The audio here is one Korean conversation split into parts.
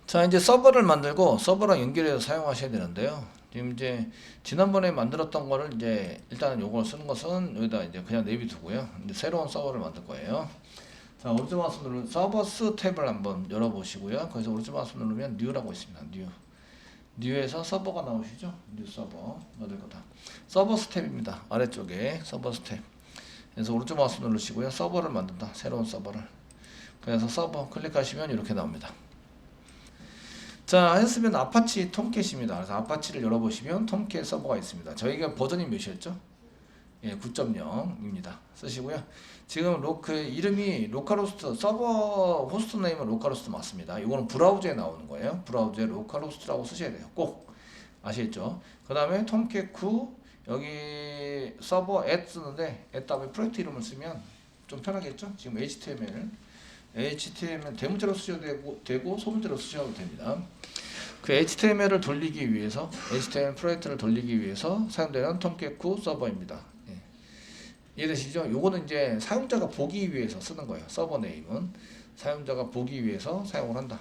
자, 이제 서버를 만들고 서버랑 연결해서 사용하셔야 되는데요. 지금 이제 지난번에 만들었던 거를 이제 일단은 요걸 쓰는 것은 여기다 이제 그냥 내비두고요. 이제 새로운 서버를 만들 거예요. 자, 오른쪽 마우스 누르면 서버스 탭을 한번 열어보시고요. 거기서 오른쪽 마우스 누르면 뉴라고 있습니다. 뉴에서 서버가 나오시죠? 뉴 서버 만들 거다. 서버스 탭입니다. 아래쪽에 서버스 탭. 그래서 오른쪽 마우스 누르시고요. 서버를 만든다. 새로운 서버를. 그래서 서버 클릭하시면 이렇게 나옵니다. 자, 했으면 아파치 톰캣입니다. 그래서 아파치를 열어보시면 톰캣 서버가 있습니다. 저희가 버전이 몇이었죠? 예, 9.0입니다. 쓰시고요. 지금 이름이 로컬호스트, 서버 호스트 네임은 로컬호스트 맞습니다. 이거는 브라우저에 나오는 거예요. 브라우저에 로컬호스트라고 쓰셔야 돼요. 꼭 아시겠죠? 그 다음에 톰캣 9 여기 서버 쓰는데 다음에 프로젝트 이름을 쓰면 좀 편하겠죠? 지금 HTML 대문자로 쓰셔도 되고 소문자로 쓰셔도 됩니다. 그 HTML을 돌리기 위해서 HTML 프로젝트를 돌리기 위해서 사용되는 톰캣 9 서버입니다. 예. 이해되시죠? 요거는 이제 사용자가 보기 위해서 쓰는 거예요. 서버 네임은 사용자가 보기 위해서 사용을 한다.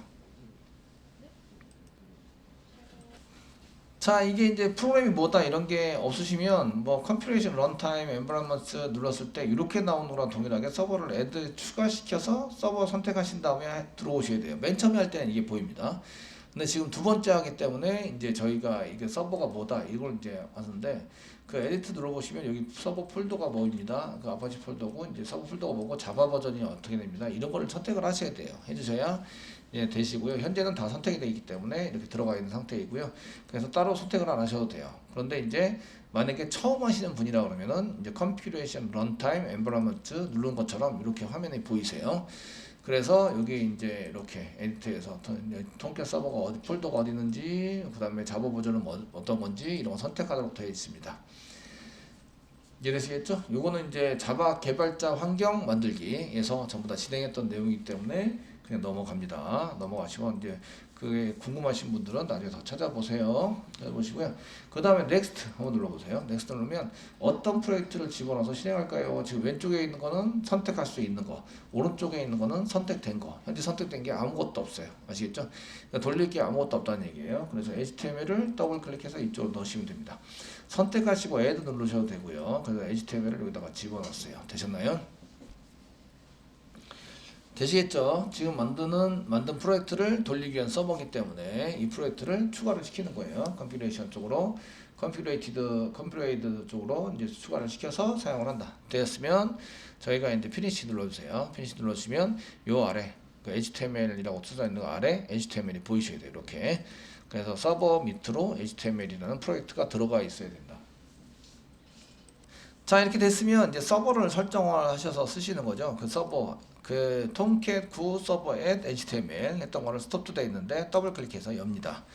자, 이게 이제 프로그램이 뭐다 이런 게 없으시면 뭐 configuration runtime environments 눌렀을 때 이렇게 나오는 거랑 동일하게 서버를 add 추가시켜서 서버 선택하신 다음에 들어오셔야 돼요. 맨 처음에 할 때는 이게 보입니다. 근데 지금 두 번째 하기 때문에 이제 저희가 이게 서버가 뭐다 이걸 이제 왔는데 그 에디트 눌러보시면 여기 서버 폴더가 뭐입니다. 그 아파치 폴더고 이제 서버 폴더가 뭐고 자바 버전이 어떻게 됩니다. 이런 거를 선택을 하셔야 돼요. 해주셔야 예, 되시고요. 현재는 다 선택이 되어 있기 때문에 이렇게 들어가 있는 상태이고요. 그래서 따로 선택을 안 하셔도 돼요. 그런데 이제 만약에 처음 하시는 분이라 그러면은 이제 Configuration Runtime Environment 누른 것처럼 이렇게 화면이 보이세요. 그래서 여기 이제 이렇게 에디트에서 톰캣 서버가 어디 폴더가 어디 있는지 그 다음에 자바 버전은 어떤 건지 이런 거 선택하도록 되어 있습니다. 이해되시겠죠? 요거는 이제 자바 개발자 환경 만들기에서 전부 다 진행했던 내용이기 때문에 그냥 넘어가시고 이제 그게 궁금하신 분들은 나중에 더 찾아보세요. 해보시고요. 그 다음에 넥스트 한번 눌러보세요. 넥스트 누르면 어떤 프로젝트를 집어넣어서 실행할까요? 지금 왼쪽에 있는 거는 선택할 수 있는 거, 오른쪽에 있는 거는 선택된 거. 현재 선택된 게 아무것도 없어요. 아시겠죠? 그러니까 돌릴 게 아무것도 없다는 얘기예요. 그래서 HTML을 더블 클릭해서 이쪽으로 넣으시면 됩니다. 선택하시고 add 누르셔도 되고요. 그래서 HTML을 여기다가 집어넣었어요. 되셨나요? 되시겠죠? 지금 만든 프로젝트를 돌리기 위한 서버이기 때문에 이 프로젝트를 추가를 시키는 거예요. 컨피그레이션 쪽으로, 컨피그레이드 쪽으로 이제 추가를 시켜서 사용을 한다. 되었으면 저희가 이제 피니시 눌러주세요. 피니시 눌러주시면 요 아래 그 HTML이라고 써져 있는 거 아래 HTML이 보이셔야 돼요. 이렇게. 그래서 서버 밑으로 HTML이라는 프로젝트가 들어가 있어야 된다. 자, 이렇게 됐으면 이제 서버를 설정을 하셔서 쓰시는 거죠. 그 서버, 그 톰캣 9 서버 at HTML 했던 거를 스톱 투돼 있는데 더블 클릭해서 엽니다.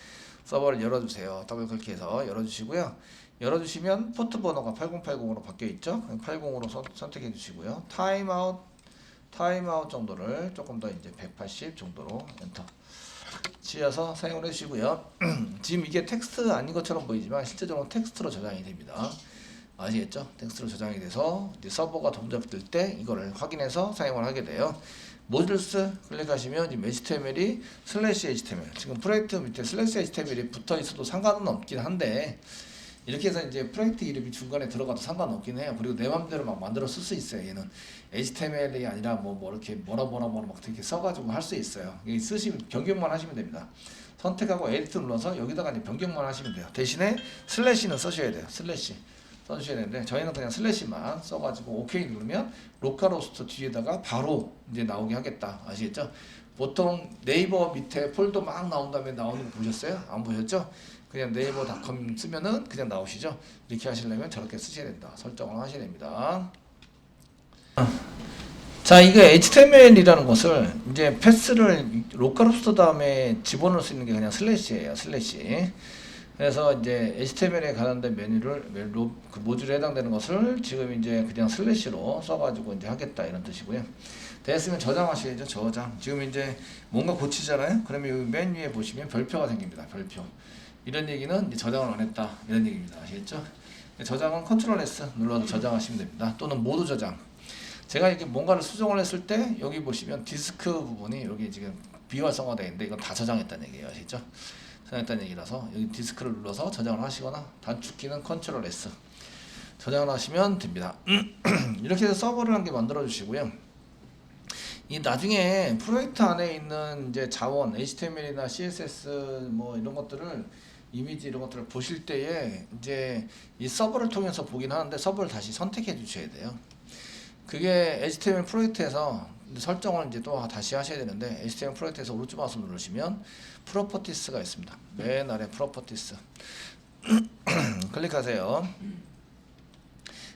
서버를 열어주세요. 더블 클릭해서 열어주시고요. 열어주시면 포트 번호가 8080으로 바뀌어 있죠. 80으로 선택해 주시고요. 타임아웃 정도를 조금 더 이제 180 정도로 엔터 치셔서 사용을 해주시고요. 지금 이게 텍스트 아닌 것처럼 보이지만 실제적으로 텍스트로 저장이 됩니다. 아시겠죠? 텍스트로 저장이 돼서 이제 서버가 동접될 때 이거를 확인해서 사용을 하게 돼요. 모듈스 클릭하시면 지금 HTML이 /HTML 지금 프로젝트 밑에 /HTML이 붙어 있어도 상관은 없긴 한데 이렇게 해서 이제 프로젝트 이름이 중간에 들어가도 상관없긴 해요. 그리고 내 맘대로 막 만들어 쓸 수 있어요. 얘는 HTML이 아니라 뭐 이렇게 뭐라 막 이렇게 써가지고 할 수 있어요. 쓰시면 변경만 하시면 됩니다. 선택하고 에디트 눌러서 여기다가 이제 변경만 하시면 돼요. 대신에 슬래시는 써셔야 돼요. 슬래시 써주셔야 되는데 저희는 그냥 슬래시만 써가지고 OK 누르면 로컬호스트 뒤에다가 바로 이제 나오게 하겠다. 아시겠죠? 보통 네이버 밑에 폴더 막 나온 다음에 나오는 거 보셨어요? 안 보셨죠? 그냥 네이버닷컴 쓰면은 그냥 나오시죠? 이렇게 하시려면 저렇게 쓰셔야 된다. 설정을 하셔야 됩니다. 자, 이게 HTML이라는 것을 이제 패스를 로컬호스트 다음에 집어넣을 수 있는 게 그냥 슬래시예요. 슬래시. 그래서 이제 HTML에 관련된 그 모듈에 해당되는 것을 지금 이제 그냥 슬래시로 써가지고 이제 하겠다 이런 뜻이고요. 됐으면 저장하셔야죠. 저장. 지금 이제 뭔가 고치잖아요. 그러면 여기 맨 위에 보시면 별표가 생깁니다. 별표. 이런 얘기는 이제 저장을 안 했다 이런 얘기입니다. 아시겠죠? 저장은 컨트롤 S 눌러서 저장하시면 됩니다. 또는 모두 저장. 제가 이렇게 뭔가를 수정을 했을 때 여기 보시면 디스크 부분이 여기 지금 비활성화되어 있는데 이건 다 저장했다는 얘기예요. 아시죠? 저장했다는 얘기라서 여기 디스크를 눌러서 저장을 하시거나 단축키는 컨트롤 S 저장을 하시면 됩니다. 이렇게 해서 서버를 한 개 만들어 주시고요. 이 나중에 프로젝트 안에 있는 이제 자원 HTML이나 CSS 뭐 이런 것들을 이미지 이런 것들을 보실 때에 이제 이 서버를 통해서 보긴 하는데 서버를 다시 선택해 주셔야 돼요. 그게 HTML 프로젝트에서 설정을 이제 또 다시 하셔야 되는데 HTML 프로젝트에서 오른쪽 마우스 누르시면 프로퍼티스가 있습니다. 맨 아래 프로퍼티스 클릭하세요.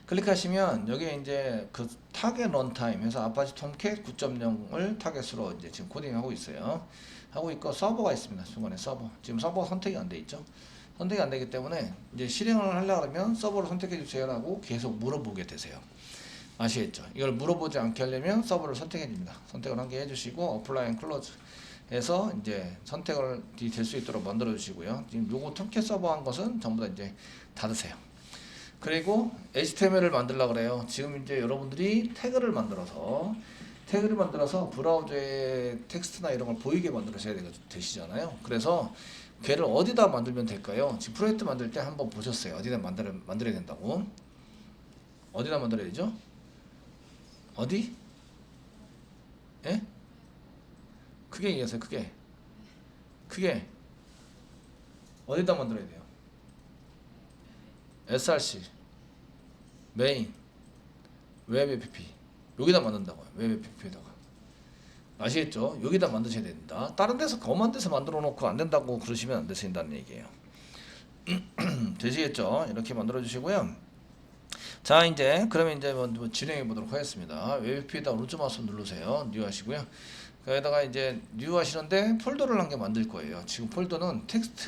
클릭하시면 여기 이제 그 타겟 런타임 해서 아파치 톰캣 9.0을 타겟으로 이제 지금 코딩하고 있어요. 하고 있고 서버가 있습니다. 중간에 서버. 지금 서버가 선택이 안 돼 있죠. 선택이 안 되기 때문에 이제 실행을 하려고 하면 서버를 선택해 주세요라고 계속 물어보게 되세요. 아시겠죠? 이걸 물어보지 않게 하려면 서버를 선택해 줍니다. 선택을 한 개 해주시고 어플라이 앤 클로즈 해서 이제 선택을 될 수 있도록 만들어 주시고요. 지금 요거 톰캣 서버 한 것은 전부 다 이제 닫으세요. 그리고 HTML을 만들려고 그래요. 지금 이제 여러분들이 태그를 만들어서 브라우저에 텍스트나 이런 걸 보이게 만들어셔야 되시잖아요. 그래서 걔를 어디다 만들면 될까요? 지금 프로젝트 만들 때 한번 보셨어요. 어디다 만들어야 된다고? 어디다 만들어야 되죠? 어디? 예? 크게 얘기하세요. 크게 어디다 만들어야 돼요? src 메인 웹 app 여기다 만든다고요. 웹 app에다가 아시겠죠? 여기다 만드셔야 된다. 다른 데서 검은 데서 만들어 놓고 안 된다고 그러시면 안 되신다는 얘기예요. 되시겠죠? 이렇게 만들어 주시고요. 자 이제 그러면 이제 뭐 진행해 보도록 하겠습니다. 웹 app에다 오른쪽 마우스 누르세요. 뉴 하시고요. 거기다가 이제 뉴 하시는데 폴더를 한 개 만들 거예요. 지금 폴더는 텍스트에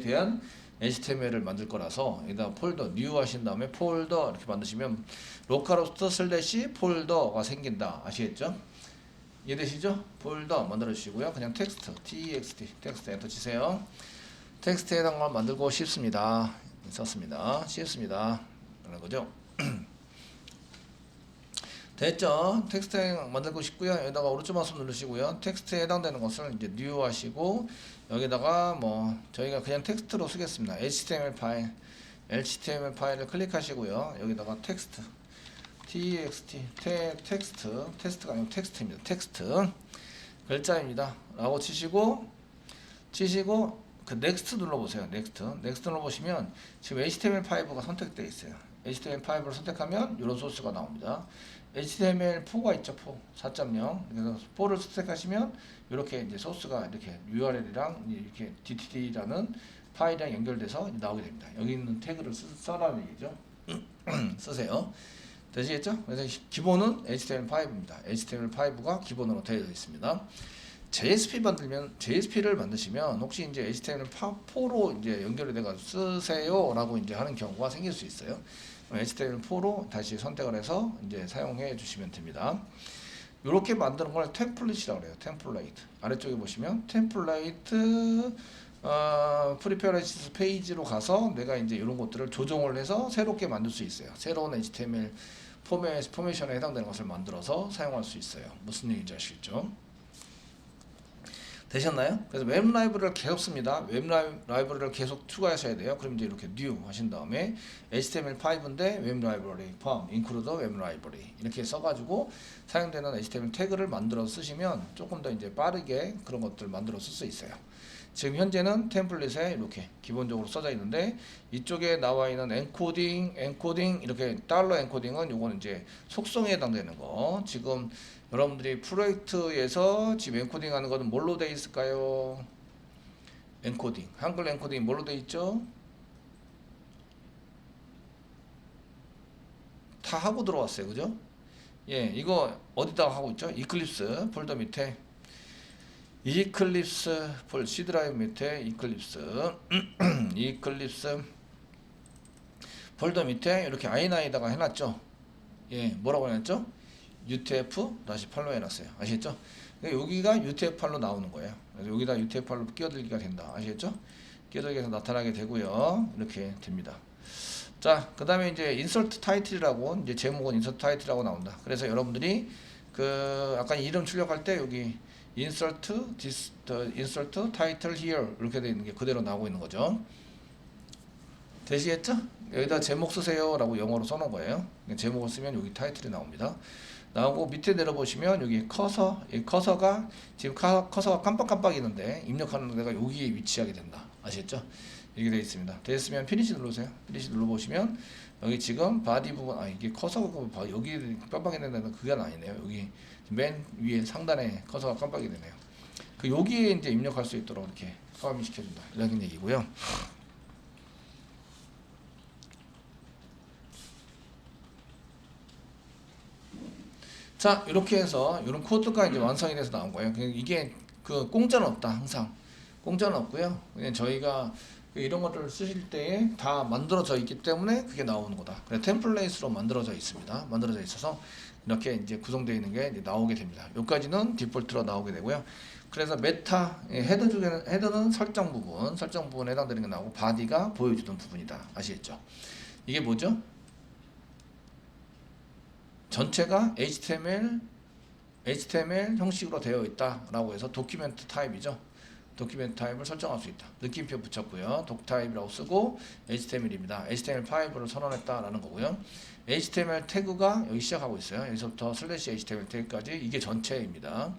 대한 HTML을 만들 거라서 여기다 폴더 뉴 하신 다음에 폴더 이렇게 만드시면 로컬호스트 슬래시 폴더가 생긴다. 아시겠죠? 이해되시죠? 폴더 만들어 주시고요. 그냥 텍스트 text 텍스트 엔터 치세요. 텍스트에 해당한 걸 만들고 싶습니다. 썼습니다. 쉽습니다. 그런 거죠. 됐죠? 텍스트에 만들고 싶고요. 여기다가 오른쪽 마우스 누르시고요. 텍스트에 해당되는 것을 이제 뉴 하시고 여기다가 뭐 저희가 그냥 텍스트로 쓰겠습니다. HTML 파일을 클릭하시고요. 여기다가 텍스트 텍스트가 아니고 텍스트입니다. 텍스트 글자입니다. 라고 치시고 그 넥스트 눌러보세요. 넥스트 눌러보시면 지금 HTML5가 선택되어 있어요. HTML5를 선택하면 이런 소스가 나옵니다. HTML4가 있죠. 4.0 그래서 4를 선택하시면 이렇게 이제 소스가 이렇게 URL이랑 이렇게 DTD라는 파일이랑 연결돼서 나오게 됩니다. 여기 있는 태그를 써라는 얘기죠. 쓰세요. 되시겠죠? 그래서 기본은 HTML5입니다. HTML5가 기본으로 되어 있습니다. JSP를 만드시면 혹시 이제 HTML4로 이제 연결이 돼서 쓰세요라고 이제 하는 경우가 생길 수 있어요. HTML4로 다시 선택을 해서 이제 사용해 주시면 됩니다. 이렇게 만드는 걸 템플릿이라고 해요. 템플레이트. 아래쪽에 보시면 템플레이트 프리페어레이스 페이지로 가서 내가 이제 이런 것들을 조정을 해서 새롭게 만들 수 있어요. 새로운 HTML 포메이션에 해당되는 것을 만들어서 사용할 수 있어요. 무슨 얘기인지 아시겠죠? 되셨나요? 그래서 웹 라이브러리를 계속 씁니다. 웹 라이브러리를 계속 추가하셔야 돼요. 그럼 이제 이렇게 new 하신 다음에 HTML5인데 웹 라이브러리 포함 include 웹 라이브러리 이렇게 써가지고 사용되는 HTML 태그를 만들어 쓰시면 조금 더 이제 빠르게 그런 것들 만들어 쓸 수 있어요. 지금 현재는 템플릿에 이렇게 기본적으로 써져 있는데 이쪽에 나와 있는 엔코딩 이렇게 달러 엔코딩은 요거는 이제 속성에 해당되는 거. 지금 여러분들이 프로젝트에서 지금 엔코딩 하는 거는 뭘로 돼 있을까요? 엔코딩. 한글 엔코딩이 뭘로 돼 있죠? 다 하고 들어왔어요. 그죠? 예, 이거 어디다가 하고 있죠? 이클립스 폴더 밑에 이클립스 C 드라이브 밑에 이클립스 폴더 밑에 이렇게 i9에다가 해놨죠. 예, 뭐라고 해놨죠? UTF-8로 해놨어요. 아시겠죠? 여기가 UTF-8로 나오는 거예요. 그래서 여기다 UTF-8로 끼어들기가 된다. 아시겠죠? 끼어들기가 나타나게 되고요. 이렇게 됩니다. 자, 그 다음에 이제 인서트 타이틀이라고 이제 제목은 인서트 타이틀이라고 나온다. 그래서 여러분들이 그 아까 이름 출력할 때 여기 insert title here 이렇게 되어 있는 게 그대로 나오고 있는 거죠. 되시겠죠? 여기다 제목 쓰세요 라고 영어로 써놓은 거예요. 제목을 쓰면 여기 타이틀이 나옵니다. 나오고 밑에 내려보시면 여기 커서, 이 커서가 지금 커서가 깜빡깜빡이는데 입력하는 데가 여기에 위치하게 된다. 아시겠죠? 이렇게 되어 있습니다. 됐으면 피니시 눌러주세요. 피니시 눌러보시면 여기 지금 바디 부분, 이게 커서가 여기 깜빡이는 데는 그게 아니네요. 여기 맨 위에 상단에 커서가 깜빡이 되네요. 그 여기에 이제 입력할 수 있도록 이렇게 포함이 시켜준다. 이런 얘기고요. 자, 이렇게 해서 이런 코드가 이제 완성이 돼서 나온 거예요. 이게 그 공짜는 없다. 항상 공짜는 없고요. 그냥 저희가 이런 것들을 쓰실 때에 다 만들어져 있기 때문에 그게 나오는 거다. 그래서 템플레이트로 만들어져 있습니다. 만들어져 있어서 이렇게 이제 구성되어 있는 게 이제 나오게 됩니다. 여기까지는 디폴트로 나오게 되고요. 그래서 메타 헤더 중에는 헤더는 설정 부분에 해당되는 게 나오고 바디가 보여주던 부분이다. 아시겠죠? 이게 뭐죠? 전체가 HTML 형식으로 되어 있다라고 해서 도큐멘트 타입이죠. 도큐멘트 타입을 설정할 수 있다. 느낌표 붙였고요. 독 타입이라고 쓰고 HTML입니다. HTML5를 선언했다라는 거고요. HTML 태그가 여기 시작하고 있어요. 여기서부터 슬래시 HTML 태그까지 이게 전체입니다.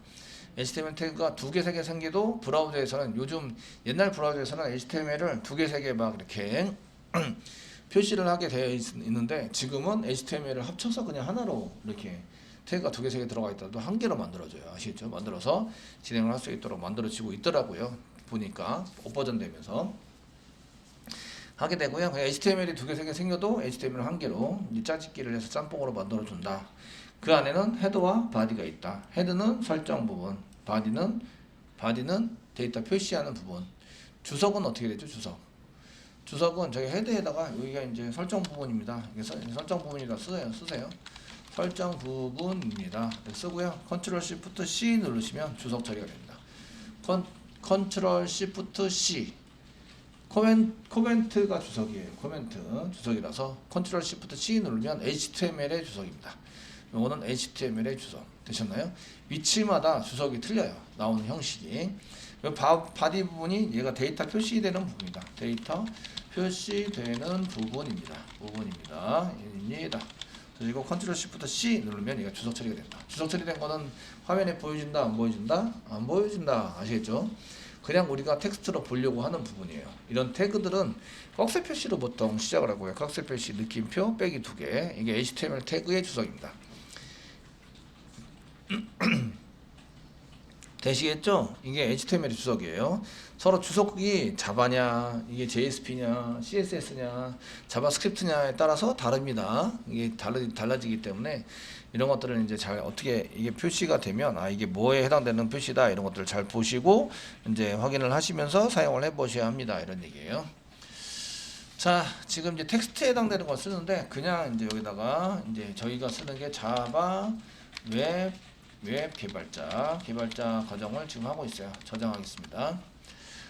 HTML 태그가 2개, 3개 생겨도 브라우저에서는 요즘 옛날 브라우저에서는 HTML을 2개, 3개 막 이렇게 표시를 하게 되어 있는데 지금은 HTML을 합쳐서 그냥 하나로 이렇게 태그가 2개, 3개 들어가 있다도 한 개로 만들어줘요. 아시겠죠? 만들어서 진행을 할 수 있도록 만들어지고 있더라고요. 보니까 업버전 되면서 하게 되고요. 그냥 HTML이 2개, 3개 생겨도 HTML 한 개로 짜집기를 해서 짬뽕으로 만들어준다. 그 안에는 헤더와 바디가 있다. 헤드는 설정 부분, 바디는 데이터 표시하는 부분. 주석은 어떻게 되죠? 주석은 저희 헤드에다가 여기가 이제 설정 부분입니다. 설정 부분이라 쓰세요. 설정 부분입니다. 쓰고요. 컨트롤 시프트 C 누르시면 주석 처리가 됩니다. 컨트롤 시프트 C 코멘트가 주석이에요. 코멘트 주석이라서 컨트롤 시프트 C 누르면 HTML의 주석입니다. 요거는 HTML의 주석 되셨나요? 위치마다 주석이 틀려요. 나오는 형식이. 바디 부분이 얘가 데이터 표시되는 부분이다. 데이터 표시되는 부분입니다. 그리고 컨트롤 시프트 C 누르면 얘가 주석 처리가 된다. 주석 처리된 거는 화면에 보여준다, 안 보여준다? 안 보여준다. 아시겠죠? 그냥 우리가 텍스트로 보려고 하는 부분이에요. 이런 태그들은 꺽쇠 표시로 보통 시작을 하고요. 꺽쇠 표시 느낌표 빼기 2개. 이게 HTML 태그의 주석입니다. 되시겠죠? 이게 HTML 주석이에요. 서로 주석이 자바냐, 이게 JSP냐, CSS냐, 자바스크립트냐에 따라서 다릅니다. 이게 달라지기 때문에 이런 것들은 이제 잘 어떻게 이게 표시가 되면 이게 뭐에 해당되는 표시다 이런 것들을 잘 보시고 이제 확인을 하시면서 사용을 해보셔야 합니다. 이런 얘기예요. 자, 지금 이제 텍스트에 해당되는 걸 쓰는데 그냥 이제 여기다가 이제 저희가 쓰는 게 자바 웹 개발자 과정을 지금 하고 있어요. 저장하겠습니다.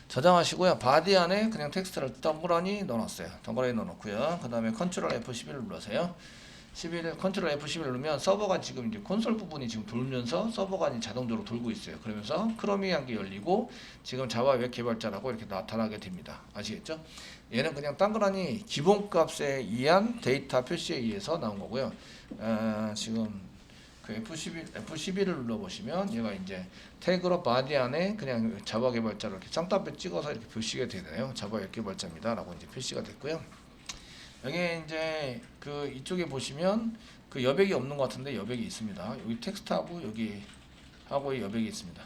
저장하시고요. 바디 안에 그냥 텍스트를 덩그러니 넣어놨어요. 덩그러니 넣어놓고요. 그 다음에 컨트롤 F11을 눌러세요. 컨트롤 F11 누르면 서버가 지금 이제 콘솔 부분이 지금 돌면서 서버가 이제 자동적으로 돌고 있어요. 그러면서 크롬이 한 개 열리고 지금 자바 웹 개발자라고 이렇게 나타나게 됩니다. 아시겠죠? 얘는 그냥 덩그러니 기본값에 의한 데이터 표시에 의해서 나온 거고요. 지금 그 F11을 눌러보시면 얘가 이제 태그로 바디 안에 그냥 자바 개발자로 이렇게 쌍따옴표 찍어서 이렇게 표시가 되네요. 자바 웹 개발자입니다. 라고 이제 표시가 됐고요. 여기 이제 그 이쪽에 보시면 그 여백이 없는 것 같은데 여백이 있습니다. 여기 텍스트하고 여기 하고의 여백이 있습니다.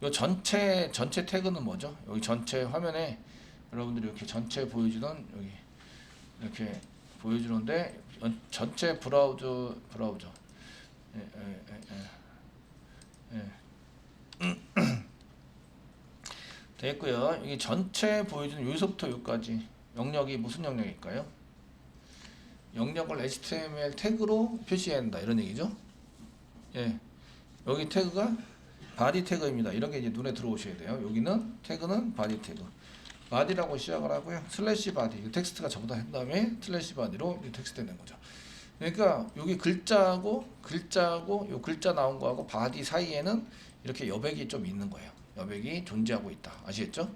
이 전체 태그는 뭐죠? 여기 전체 화면에 여러분들이 이렇게 전체 보여주던 여기 이렇게 보여주는데 전체 브라우저 됐고요. 이게 전체 보여주는 여기서부터 여기까지 영역이 무슨 영역일까요? 영역을 HTML 태그로 표시해야 한다 이런 얘기죠. 여기 태그가 바디 태그입니다. 이런 게 이제 눈에 들어오셔야 돼요. 여기는 태그는 바디 태그. 바디라고 시작을 하고요. 슬래시 바디. 텍스트가 전부 다 한 다음에 슬래시 바디로 텍스트 되는 거죠. 그러니까 여기 글자하고 요 글자 나온 거하고 바디 사이에는 이렇게 여백이 좀 있는 거예요. 여백이 존재하고 있다. 아시겠죠?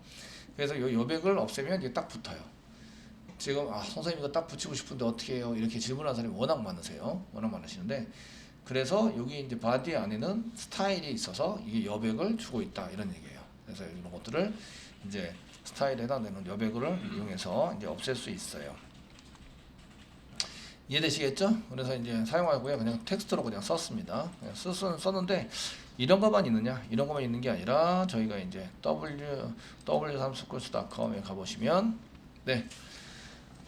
그래서 요 여백을 없애면 이게 딱 붙어요. 지금 선생님 이거 딱 붙이고 싶은데 어떻게 해요? 이렇게 질문하는 사람이 워낙 많으세요. 워낙 많으시는데 그래서 여기 이제 바디 안에는 스타일이 있어서 이게 여백을 주고 있다 이런 얘기예요. 그래서 이런 것들을 이제 스타일에 해당되는 여백을 이용해서 이제 없앨 수 있어요. 이해되시겠죠? 그래서 이제 사용하고요. 그냥 텍스트로 그냥 썼습니다. 썼는데 이런 것만 있느냐? 이런 것만 있는 게 아니라 저희가 이제 w3schools.com에 가보시면 네.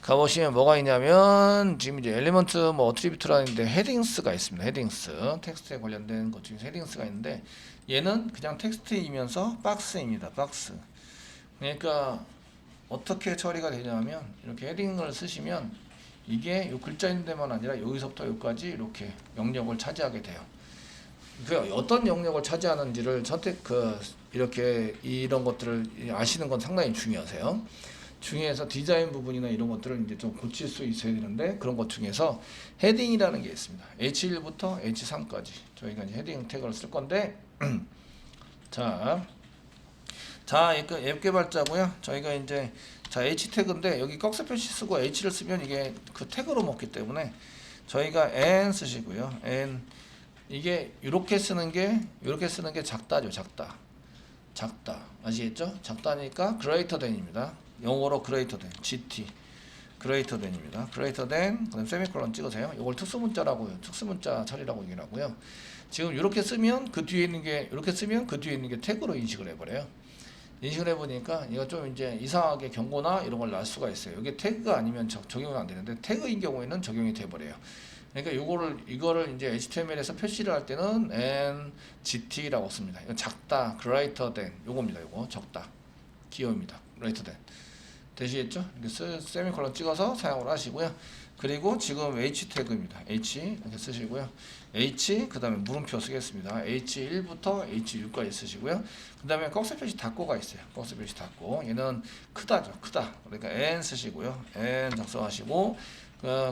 가보시면 뭐가 있냐면 지금 이제 엘리먼트 뭐 어트리뷰트라는데 헤딩스가 있습니다. 헤딩스 텍스트에 관련된 것 중에서 헤딩스가 있는데 얘는 그냥 텍스트이면서 박스입니다. 박스. 그러니까 어떻게 처리가 되냐면 이렇게 헤딩을 쓰시면 이게 요 글자 있는 데만 아니라 여기서부터 여기까지 이렇게 영역을 차지하게 돼요. 그 어떤 영역을 차지하는지를 이렇게 이런 것들을 아시는 건 상당히 중요하세요. 중에서 디자인 부분이나 이런 것들을 이제 좀 고칠 수 있어야 되는데 그런 것 중에서 헤딩이라는 게 있습니다. H1부터 H3까지 저희가 이제 헤딩 태그를 쓸 건데 자, 앱 개발자고요. 저희가 이제 H 태그인데 여기 꺽쇠 표시 쓰고 H를 쓰면 이게 그 태그로 먹기 때문에 저희가 N 쓰시고요. N 이게 이렇게 쓰는 게 작다죠. 작다 아시겠죠? 작다니까 greater than입니다. 영어로 greater than GT greater than입니다. greater than 그다음 세미콜론 찍으세요. 이걸 특수문자라고요. 특수문자 처리라고 얘기를 하고요. 지금 이렇게 쓰면 그 뒤에 있는 게 태그로 인식을 해버려요. 인식을 해보니까 이거 좀 이제 이상하게 경고나 이런 걸 날 수가 있어요. 이게 태그가 아니면 적용이 안 되는데 태그인 경우에는 적용이 돼버려요. 그러니까 이거를 이제 HTML에서 표시를 할 때는 NGT라고 씁니다. 이건 작다, greater than 요겁니다. 요거 적다, 기호입니다. greater than 되시겠죠? 이렇게 세미콜론 찍어서 사용을 하시고요. 그리고 지금 H 태그입니다. H 이렇게 쓰시고요. H 그 다음에 물음표 쓰겠습니다. H1부터 H6까지 쓰시고요. 그 다음에 꺽쇠 표시 닫고가 있어요. 꺽쇠 표시 닫고 얘는 크다죠. 크다. 그러니까 N 쓰시고요. N 작성하시고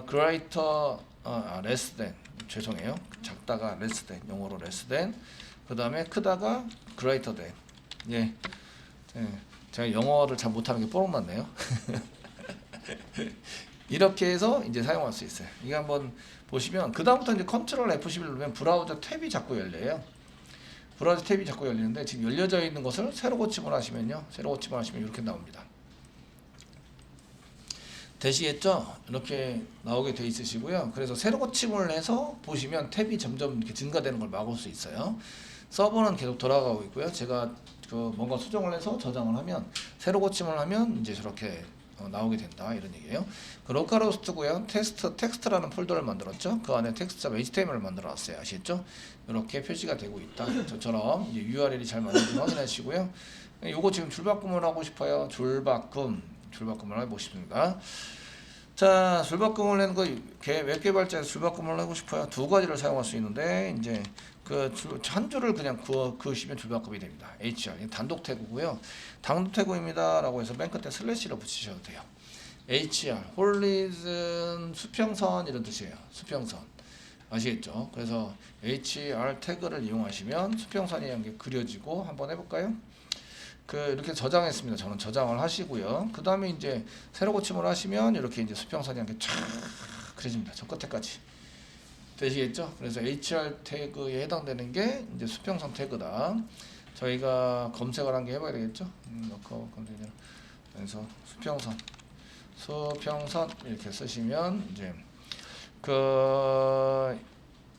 greater less than 죄송해요. 작다가 less than 영어로 less than 그 다음에 크다가 greater than 예. 제가 영어를 잘 못하는 게 뽀록 났네요. 이렇게 해서 이제 사용할 수 있어요. 이거 한번 보시면 그 다음부터 이제 컨트롤 F11 누르면 브라우저 탭이 자꾸 열려요. 브라우저 탭이 자꾸 열리는데 지금 열려져 있는 것을 새로 고침을 하시면요. 이렇게 나옵니다. 되시겠죠? 이렇게 나오게 돼 있으시고요. 그래서 새로 고침을 해서 보시면 탭이 점점 이렇게 증가되는 걸 막을 수 있어요. 서버는 계속 돌아가고 있고요. 제가 뭔가 수정을 해서 저장을 하면 새로 고침을 하면 이제 저렇게 나오게 된다 이런 얘기예요. 그 로컬호스트고요. 텍스트라는 폴더를 만들었죠. 그 안에 텍스트.html을 만들어놨어요. 아시겠죠? 이렇게 표시가 되고 있다. 저처럼 이제 URL이 잘 맞는지 확인하시고요. 요거 지금 줄바꿈을 하고 싶어요. 줄바꿈을 하고 싶습니다. 자, 줄바꿈을 내는 거 웹 개발자에서 줄바꿈을 하고 싶어요. 두 가지를 사용할 수 있는데 이제 한 줄을 그냥 그으시면 줄바꿈이 됩니다. HR 단독 태그고요. 단독 태그입니다라고 해서 맨 끝에 슬래시를 붙이셔도 돼요. HR 홀리즌 수평선 이런 뜻이에요. 수평선 아시겠죠? 그래서 HR 태그를 이용하시면 수평선이 이렇게 그려지고 한번 해볼까요? 이렇게 저장했습니다. 저는 저장을 하시고요. 그 다음에 이제 새로 고침을 하시면 이렇게 이제 수평선이 이렇게 쫙 그려집니다. 저 끝에까지. 되시겠죠? 그래서 HR 태그에 해당되는 게 이제 수평선 태그다. 저희가 검색을 한 게 해봐야 되겠죠? 그래서 수평선 이렇게 쓰시면 이제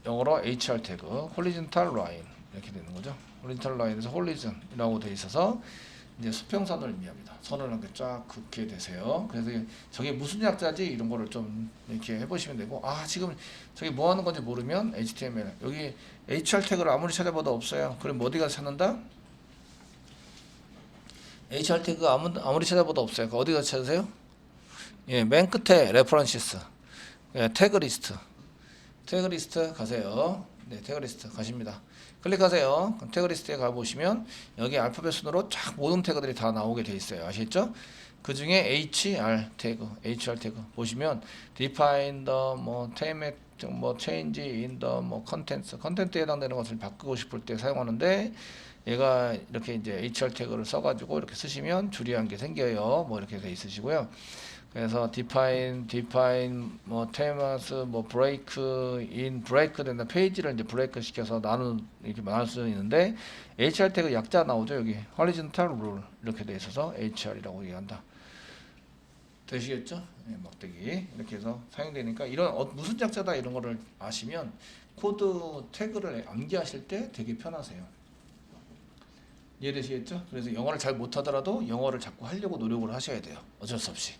영어로 HR 태그 horizontal line 이렇게 되는 거죠. horizontal line에서 horizon이라고 되어 있어서 이제 수평선을 의미합니다. 선을 이렇게 쫙 긋게 되세요. 그래서 저게 무슨 약자지 이런 거를 좀 이렇게 해보시면 되고 지금 저게 뭐 하는 건지 모르면 HTML 여기 HR 태그를 아무리 찾아봐도 없어요. 그럼 어디 가서 찾는다? HR 태그 아무리 찾아봐도 없어요. 어디 가서 찾으세요? 예, 맨 끝에 레퍼런시스 태그리스트 가세요. 네, 태그리스트 가십니다. 클릭하세요. 태그리스트에 가보시면 여기 알파벳 순으로 쫙 모든 태그들이 다 나오게 돼 있어요. 아시겠죠? 그 중에 HR 태그 보시면 define the theme change in the content에 해당되는 것을 바꾸고 싶을 때 사용하는데 얘가 이렇게 이제 HR 태그를 써가지고 이렇게 쓰시면 줄이한 게 생겨요. 이렇게 돼 있으시고요. 그래서 define themes break 된다 페이지를 이제 브레이크 시켜서 이렇게 나눌 수 있는데 HR 태그 약자 나오죠. 여기 horizontal rule 이렇게 돼 있어서 HR이라고 얘기한다. 되시겠죠? 네, 막대기 이렇게 해서 사용되니까 이런 무슨 약자다 이런 거를 아시면 코드 태그를 암기하실 때 되게 편하세요. 이해되시겠죠? 그래서 영어를 잘 못하더라도 영어를 자꾸 하려고 노력을 하셔야 돼요. 어쩔 수 없이.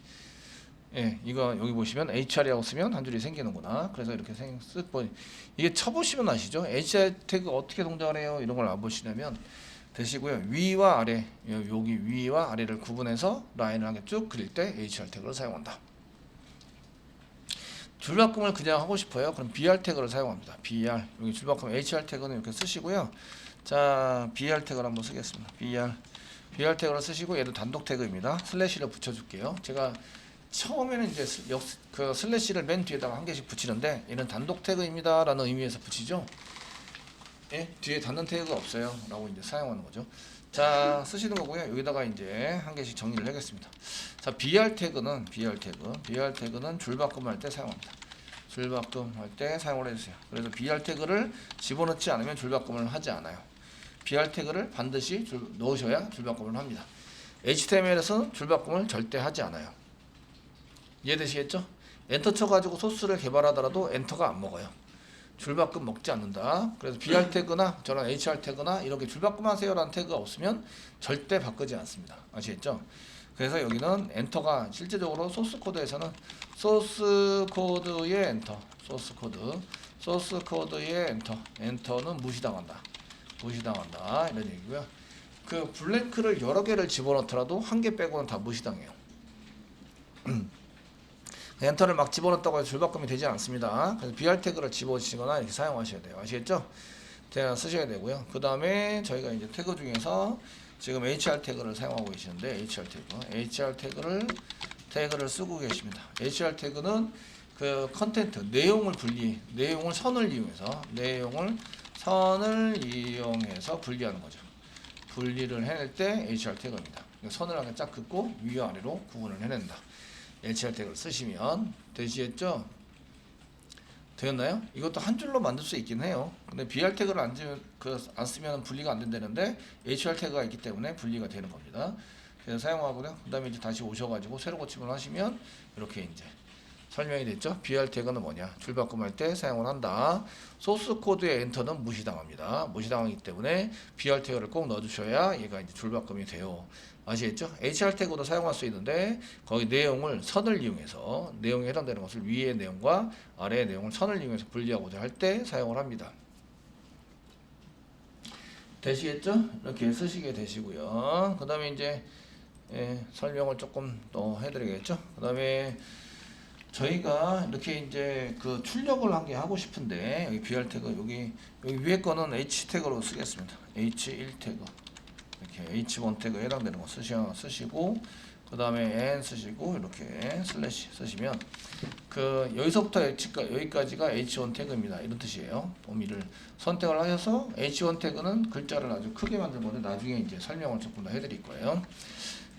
예, 이거 여기 보시면 HR이라고 쓰면 한 줄이 생기는구나. 그래서 이렇게 이게 쳐보시면 아시죠? HR 태그 어떻게 동작을 해요? 이런 걸 안 보시려면 되시고요. 위와 아래, 여기 위와 아래를 구분해서 라인을 하게 쭉 그릴 때 HR 태그를 사용한다. 줄바꿈을 그냥 하고 싶어요. 그럼 BR 태그를 사용합니다. BR 여기 줄바꿈 HR 태그는 이렇게 쓰시고요. 자, BR 태그를 한번 쓰겠습니다. BR 태그를 쓰시고 얘도 단독 태그입니다. 슬래시를 붙여줄게요. 제가 처음에는 이제 그 슬래시를 맨 뒤에다가 한 개씩 붙이는데 얘는 단독 태그입니다 라는 의미에서 붙이죠. 예? 뒤에 닫는 태그가 없어요 라고 이제 사용하는 거죠. 자, 쓰시는 거고요. 여기다가 이제 한 개씩 정리를 하겠습니다. 자, BR 태그는 줄바꿈 할 때 사용합니다. 줄바꿈 할 때 사용을 해주세요. 그래서 BR 태그를 집어넣지 않으면 줄바꿈을 하지 않아요. BR 태그를 반드시 넣으셔야 줄바꿈을 합니다. HTML에서는 줄바꿈을 절대 하지 않아요. 이해되시겠죠? 엔터 쳐가지고 소스를 개발하더라도 엔터가 안 먹어요. 줄바꿈 먹지 않는다. 그래서 BR 태그나 저런 HR 태그나 이렇게 줄바꿈 하세요 라는 태그가 없으면 절대 바꾸지 않습니다. 아시겠죠? 그래서 여기는 엔터가 실제적으로 소스 코드에서는 소스 코드의 엔터는 무시당한다 이런 얘기고요. 그 블랭크를 여러 개를 집어넣더라도 한 개 빼고는 다 무시당해요. 엔터를 막 집어넣었다고 해서 줄바꿈이 되지 않습니다. 그래서 BR 태그를 집어넣으시거나 이렇게 사용하셔야 돼요. 아시겠죠? 제가 쓰셔야 되고요. 그 다음에 저희가 이제 태그 중에서 지금 HR 태그를 사용하고 계시는데 HR 태그를 쓰고 계십니다. HR 태그는 그 컨텐트 내용을 선을 이용해서 분리하는 거죠. 분리를 해낼 때 HR 태그입니다. 선을 하나 쫙 긋고 위와 아래로 구분을 해낸다. HR 태그를 쓰시면 되시겠죠? 되었나요? 이것도 한 줄로 만들 수 있긴 해요. 근데 BR 태그를 안 쓰면 분리가 안 된다는데 HR 태그가 있기 때문에 분리가 되는 겁니다. 그래서 사용하고요. 그 다음에 이제 다시 오셔가지고 새로 고침을 하시면 이렇게 이제 설명이 됐죠. BR 태그는 뭐냐? 줄바꿈할 때 사용을 한다. 소스 코드의 엔터는 무시당합니다. 무시당하기 때문에 BR 태그를 꼭 넣어주셔야 얘가 이제 줄바꿈이 돼요. 아시겠죠? HR 태그도 사용할 수 있는데 거기 선을 이용해서 내용에 해당되는 것을 위의 내용과 아래의 내용을 선을 이용해서 분리하고자 할 때 사용을 합니다. 되시겠죠? 이렇게 쓰시게 되시고요. 그 다음에 이제 설명을 조금 더 해드리겠죠? 그 다음에 저희가 이렇게 이제 그 출력을 한 개 하고 싶은데 여기 BR 태그 여기 위에 거는 H 태그로 쓰겠습니다. H1 태그 이렇게 H1 태그에 해당되는 거 쓰시고 그 다음에 N 쓰시고 이렇게 슬래시 쓰시면 그 여기서부터 여기까지가 H1 태그입니다. 이런 뜻이에요. 범위를 선택을 하셔서 H1 태그는 글자를 아주 크게 만든 건데 나중에 이제 설명을 조금 더 해드릴 거예요.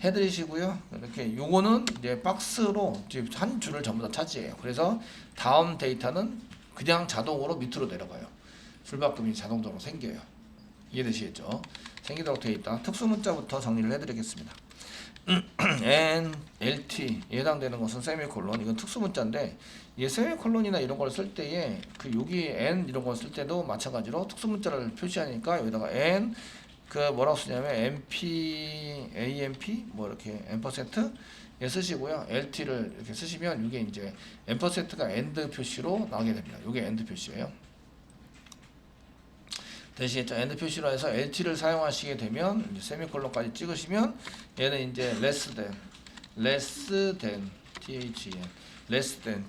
해드리시고요. 이렇게 요거는 이제 박스로 한 줄을 전부 다 차지해요. 그래서 다음 데이터는 그냥 자동으로 밑으로 내려가요. 줄바꿈이 자동적으로 생겨요. 이해되시겠죠? 생기도록 되어 있다. 특수 문자부터 정리를 해드리겠습니다. N, LT에 해당되는 것은 세미콜론. 이건 특수 문자인데 이게 세미콜론이나 이런 걸 쓸 때에 그 여기 N 이런 걸 쓸 때도 마찬가지로 특수 문자를 표시하니까 여기다가 N 그 뭐라고 쓰냐면 AMP 이렇게 M% 예 쓰시고요. LT를 이렇게 쓰시면 이게 이제 M%가 AND 표시로 나오게 됩니다. 이게 AND 표시예요. 되시겠죠? AND 표시로 해서 LT를 사용하시게 되면 이제 세미콜론까지 찍으시면 얘는 이제 less than less than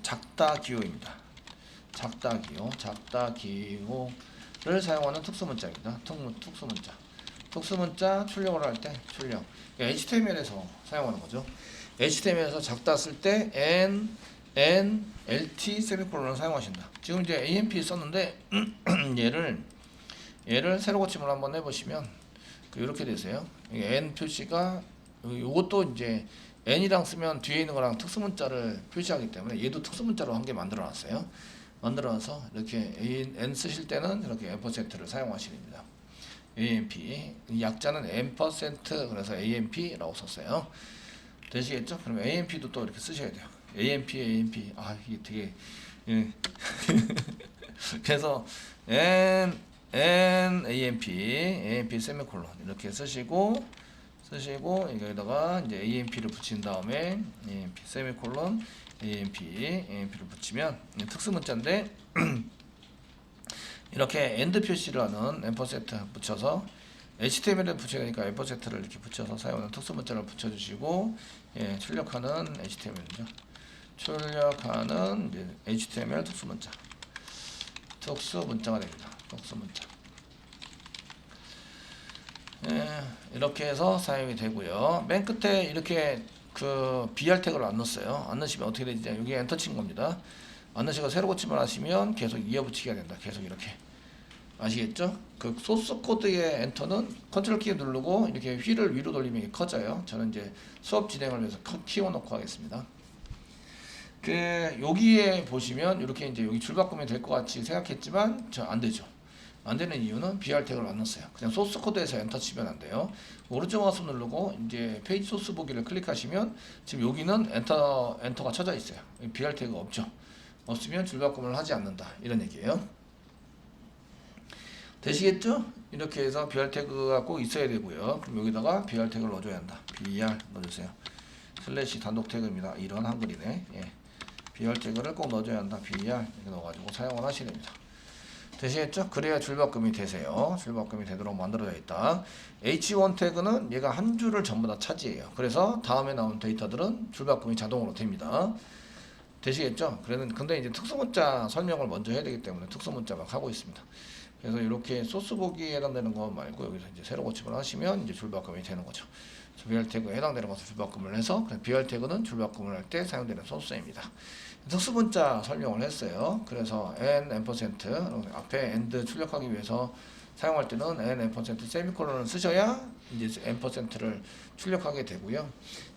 작다 기호입니다. 작다 기호를 사용하는 특수 문자입니다. 특수 문자 출력을 할 때 출력. HTML에서 사용하는 거죠. HTML에서 작다 쓸 때 n lt 세미콜론을 사용하신다. 지금 이제 AMP 썼는데 얘를 세로 고침을 한번 해보시면 이렇게 되세요. n 표시가 이것도 이제 n이랑 쓰면 뒤에 있는 거랑 특수문자를 표시하기 때문에 얘도 특수문자로 한 개 만들어놨어요. 만들어서 이렇게 n 쓰실 때는 이렇게 %를 사용하시랍니다. AMP 약자는 n% 그래서 AMP라고 썼어요. 되시겠죠? 그럼 AMP도 또 이렇게 쓰셔야 돼요. AMP 아 이게 되게 그래서 AMP 세미콜론 이렇게 쓰시고 여기다가 이제 AMP를 붙인 다음에 AMP 세미콜론 AMP를 붙이면 특수문자인데 이렇게 엔드 표시를 하는 n% 붙여서 HTML을 붙여야 되니까 n%를 이렇게 붙여서 사용하는 특수문자를 붙여주시고 출력하는 HTML이죠. 출력하는 이제 HTML 특수문자가 됩니다. 특수문자. 이렇게 해서 사용이 되고요. 맨 끝에 이렇게 그 BR 태그를 안 넣었어요. 안 넣으시면 어떻게 되지? 여기 엔터 친 겁니다. 안 넣으시고 새로 고침을 하시면 계속 이어붙이기가 된다. 계속 이렇게. 아시겠죠? 그 소스 코드의 엔터는 컨트롤 키 누르고 이렇게 휠을 위로 돌리면 이게 커져요. 저는 이제 수업 진행을 위해서 키워놓고 하겠습니다. 여기에 보시면 이렇게 이제 여기 줄바꿈이 될 것 같이 생각했지만 안 되죠. 안 되는 이유는 BR 태그를 안 넣었어요. 그냥 소스 코드에서 엔터 치면 안 돼요. 오른쪽 마우스 누르고 이제 페이지 소스 보기를 클릭하시면 지금 여기는 엔터가 쳐져 있어요. BR 태그 없죠. 없으면 줄바꿈을 하지 않는다. 이런 얘기예요. 되시겠죠? 이렇게 해서 BR 태그가 꼭 있어야 되고요. 그럼 여기다가 BR 태그를 넣어줘야 한다. BR 넣어주세요. 슬래시 단독 태그입니다. 이런 한글이네. BR 태그를 꼭 넣어줘야 한다. BR 이렇게 넣어가지고 사용을 하셔야 됩니다. 되시겠죠? 그래야 줄바꿈이 되세요. 줄바꿈이 되도록 만들어져 있다. H1 태그는 얘가 한 줄을 전부 다 차지해요. 그래서 다음에 나온 데이터들은 줄바꿈이 자동으로 됩니다. 되시겠죠? 근데 이제 특수문자 설명을 먼저 해야 되기 때문에 특수문자만 하고 있습니다. 그래서 이렇게 소스 보기에 해당되는 것 말고 여기서 이제 새로 고침을 하시면 이제 줄바꿈이 되는 거죠. BR 태그에 해당되는 것을 줄바꿈을 해서 BR 태그는 줄바꿈을 할 때 사용되는 소스입니다. 특수문자 설명을 했어요. 그래서 n 앞에 end 출력하기 위해서 사용할 때는 n 세미콜론을 쓰셔야 이제 n%를 출력하게 되고요.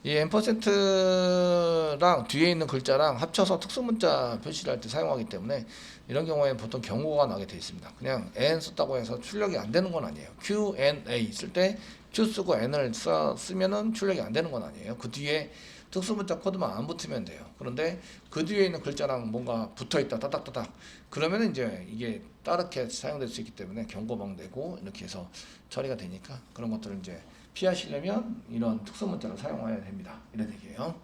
이 n%랑 뒤에 있는 글자랑 합쳐서 특수문자 표시를 할 때 사용하기 때문에 이런 경우에 보통 경고가 나게 되어 있습니다. 그냥 n 썼다고 해서 출력이 안 되는 건 아니에요. Q&A 쓸 때 Q 쓰고 n을 쓰면은 출력이 안 되는 건 아니에요. 그 뒤에 특수문자 코드만 안 붙으면 돼요. 그런데 그 뒤에 있는 글자랑 뭔가 붙어있다 따닥따닥 그러면 이제 이게 다르게 사용될 수 있기 때문에 경고망 내고 이렇게 해서 처리가 되니까 그런 것들을 이제 피하시려면 이런 특수문자를 사용해야 됩니다. 이런 얘기예요.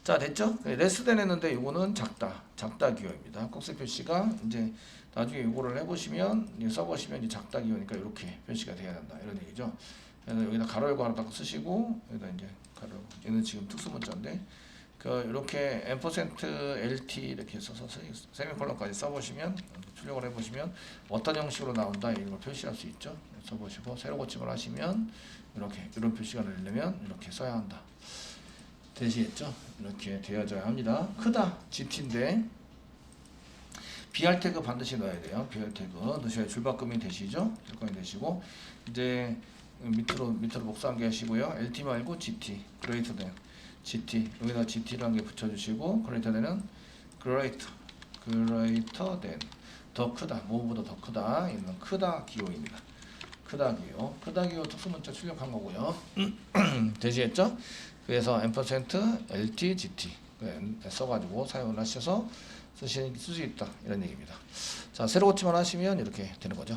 자, 됐죠? 레스된 했는데 이거는 작다 기호입니다. 꼭지 표시가 이제 나중에 이거를 해보시면 써보시면 이제 작다 기호니까 이렇게 표시가 돼야 된다. 이런 얘기죠. 그래서 여기다 가로 열고 하나 딱 쓰시고 여기다 이제 가로 얘는 지금 특수문자인데 이렇게 n%lt 이렇게 써서 세미콜론까지 써보시면 출력을 해보시면 어떤 형식으로 나온다 이걸 표시할 수 있죠. 써보시고 새로 고침을 하시면 이렇게 이런 표시가 되려면 이렇게 써야 한다. 되시겠죠? 이렇게 되어져야 합니다. 크다 GT인데 BR 태그 반드시 넣어야 돼요. BR 태그 넣으셔야 줄바꿈이 되시죠? 줄바꿈이 되시고 이제 밑으로 복사한 게 하시고요. LT 말고 GT greater than GT 여기다 GT라는 게 붙여주시고 greater than은 greater than 더 크다 뭐보다 더 크다 이는 크다 기호입니다. 크다 기호 특수문자 출력한 거고요. 되시겠죠? 그래서 n%lt gt 써가지고 사용을 하셔서 쓸 수 있다 이런 얘기입니다. 자 새로 고침을 하시면 이렇게 되는 거죠.